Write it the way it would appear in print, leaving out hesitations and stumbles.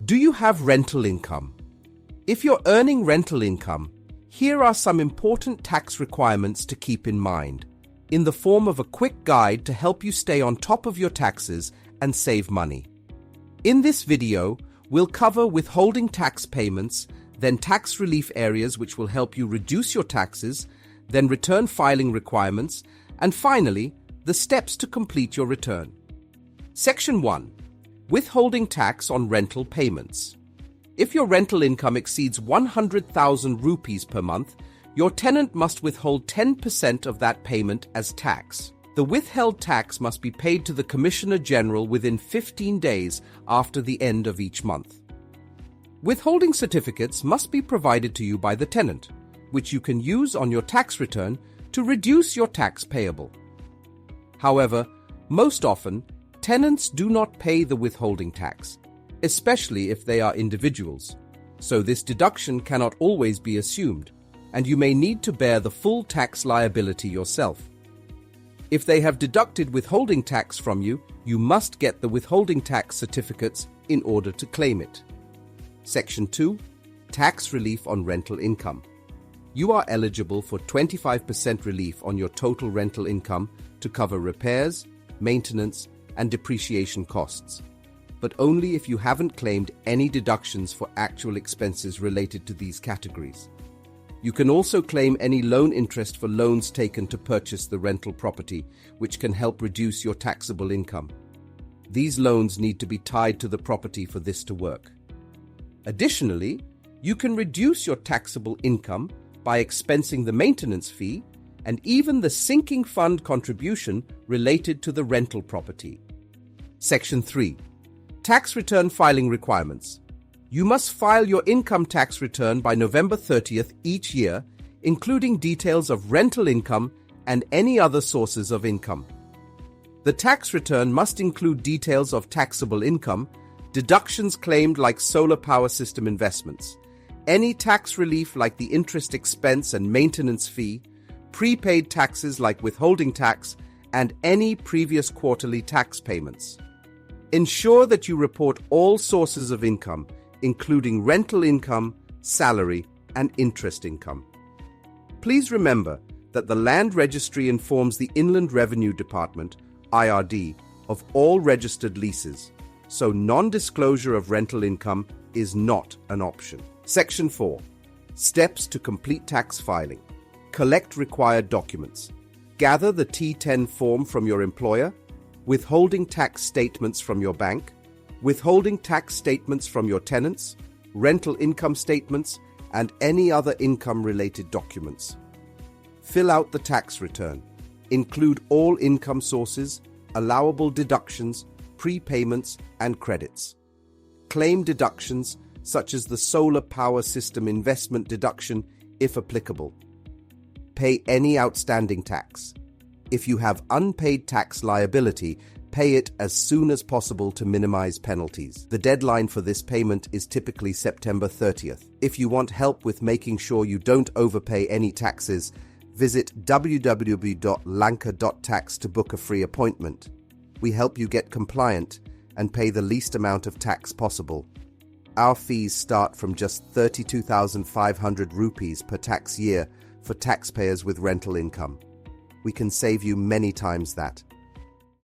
Do you have rental income? If you're earning rental income, here are some important tax requirements to keep in mind, in the form of a quick guide to help you stay on top of your taxes and save money. In this video, we'll cover withholding tax payments, then tax relief areas which will help you reduce your taxes, then return filing requirements, and finally, the steps to complete your return. Section 1. Withholding tax on rental payments. If your rental income exceeds 100,000 rupees per month, your tenant must withhold 10% of that payment as tax. The withheld tax must be paid to the Commissioner General within 15 days after the end of each month. Withholding certificates must be provided to you by the tenant, which you can use on your tax return to reduce your tax payable. However, most often, tenants do not pay the withholding tax, especially if they are individuals, so this deduction cannot always be assumed, and you may need to bear the full tax liability yourself. If they have deducted withholding tax from you, you must get the withholding tax certificates in order to claim it. Section 2. Tax relief on rental income. You are eligible for 25% relief on your total rental income to cover repairs, maintenance, and depreciation costs, but only if you haven't claimed any deductions for actual expenses related to these categories. You can also claim any loan interest for loans taken to purchase the rental property, which can help reduce your taxable income. These loans need to be tied to the property for this to work. Additionally, you can reduce your taxable income by expensing the maintenance fee and even the sinking fund contribution related to the rental property. Section 3. Tax return filing requirements. You must file your income tax return by November 30th each year, including details of rental income and any other sources of income. The tax return must include details of taxable income, deductions claimed like solar power system investments, any tax relief like the interest expense and maintenance fee, prepaid taxes like withholding tax, and any previous quarterly tax payments. Ensure that you report all sources of income, including rental income, salary, and interest income. Please remember that the Land Registry informs the Inland Revenue Department, IRD, of all registered leases, so non-disclosure of rental income is not an option. Section 4. Steps to complete tax filing. Collect required documents. Gather the T10 form from your employer, withholding tax statements from your bank, withholding tax statements from your tenants, rental income statements, and any other income-related documents. Fill out the tax return. Include all income sources, allowable deductions, prepayments, and credits. Claim deductions such as the solar power system investment deduction if applicable. Pay any outstanding tax. If you have unpaid tax liability, pay it as soon as possible to minimize penalties. The deadline for this payment is typically September 30th. If you want help with making sure you don't overpay any taxes, visit www.lanka.tax to book a free appointment. We help you get compliant and pay the least amount of tax possible. Our fees start from just 32,500 rupees per tax year for taxpayers with rental income. We can save you many times that.